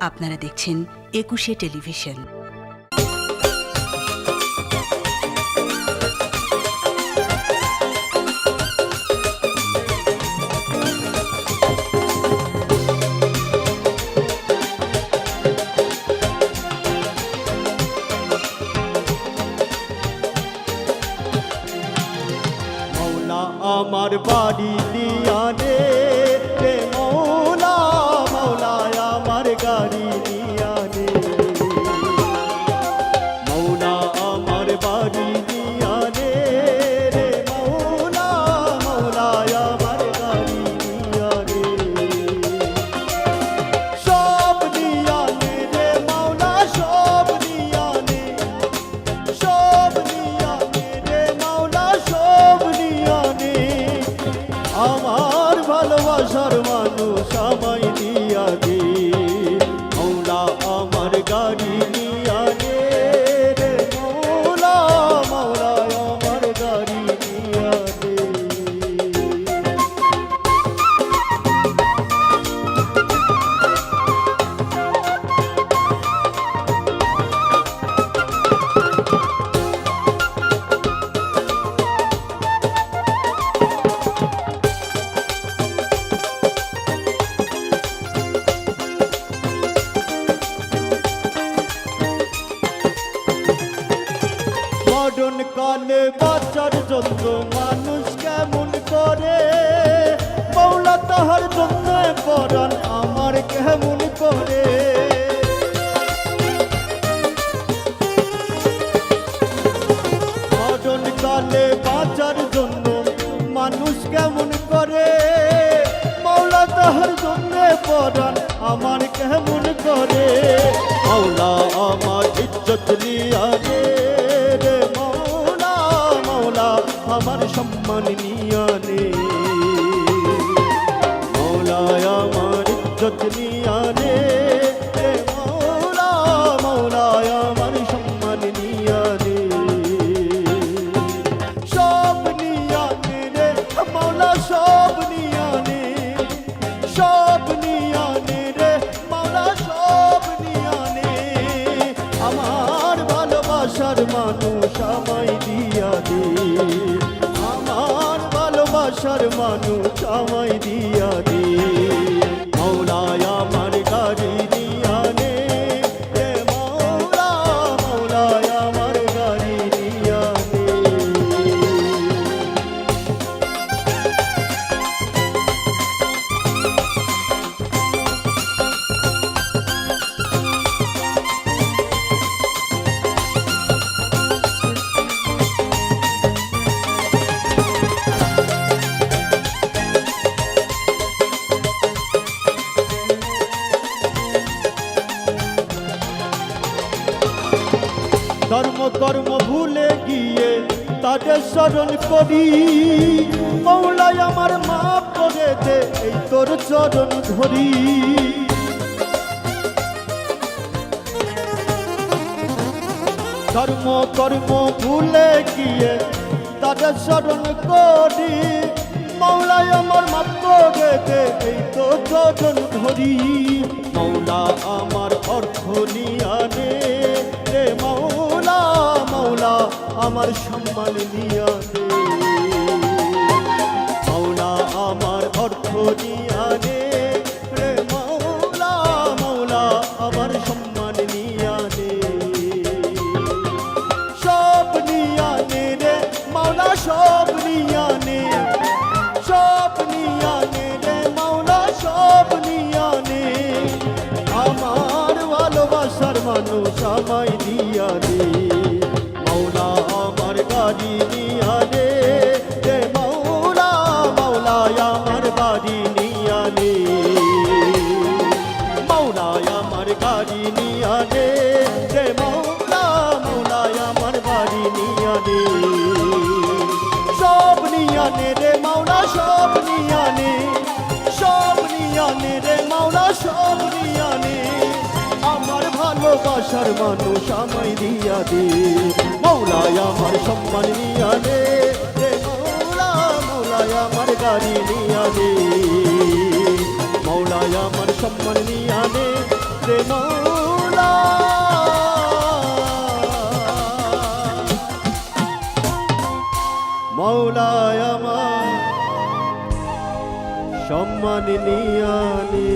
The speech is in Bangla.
আপনারা দেখছেন ২১শে টেলিভিশন। আমার বাড়ি দিয়ানে রে মৌলা, মৌলা আমার গাড়ি দিয়ানে, মৌলা আমার বাড়ি দিয়ানে রে মৌলা, মৌলা আমার গাড়ি দিয়ানে, সব দিয়ানে রে মৌলা, সব দিয়ানে, সব দিয়ানে রে মৌলা, সব দিয়ানে, আমার ভালোবাসার মানুষ আমায় দিয়া দে, মৌলা আমার গাড়ি দিয়া দে রে মৌলা, মৌলা আমার গাড়ি দিয়া দে। মরণ কালে বাঁচার জন্য মানুষ কেমন করে, মৌলা তাহার জন্য পরাণ আমার কেমন করে, মরণ কালে বাঁচার জন্য মানুষ কেমন করে, মৌলা তাহার জন্য পরাণ আমার কেমন করে, মৌলা আমার ইজ্জত নিয়া দে রে মৌলা, মৌলা আমার সম্মান নিয়া নে, মৌলা আমার ইজ্জত নিয়া নে রে মৌলা, মৌলা আমার সম্মান নিয়া নে, সব নিয়া নে রে মৌলা, সব নিয়া নে, সব নিয়া নে রে মৌলা, সব নিয়া নে, আমার ভালোবাসার মানুষ আমায় দিয়া দে, আমার ভালোবাসার মানুষ আমায় দিয়া দে, মৌলা আমার গাড়ি দিয়া নে রে মৌলা, মৌলা আমার গাড়ি দিয়া নে। ধর্ম কর্ম ভুলে গিয়ে তাদের স্মরণ করি, মৌলাই আমার মাপ করে দে এই তোর চরণ ধরি, ধর্ম কর্ম ভুলে গিয়ে তাদের স্মরণ করি, মৌলাই আমার মাপ করে দে এই তোর চরণ ধরি, মৌলা আমার অর্থ নিয়া নে রে মৌলা, মৌলা আমার সম্মান নিয়া দে, মৌলা আমার অর্থ নিয়া নে রে মৌলা, মৌলা আমার সম্মান নিয়া দে, সব নিয়া নে রে মৌলা, সব নিয়া নে, সব নিয়া নে রে মৌলা, সব নিয়া নে, আমার ভালোবাসার মানুষ আমায় দিয়া দে, মৌলা আমার গাড়ি নিয়া নে রে মৌলা, মৌলা আমার বাড়ি নিয়া নে, মৌলা আমার গাড়ি নিয়া নে রে মৌলা, মৌলা আমার বাড়ি নিয়া নে, সব নিয়া নে রে মৌলা, সব নিয়া নে, সব নিয়া নে রে মৌলা, সব নিয়া নে, আমার ভালোবাসার মানুষ আমায় দিয়া দে, মৌলা আমার সম্মান নিয়া নে রে মৌলা, মৌলা আমার গাড়ি নিয়া নে, মৌলা আমার সম্মান নিয়া নে রে মৌলা মৌলায় আমার সম্মান নিয়ানি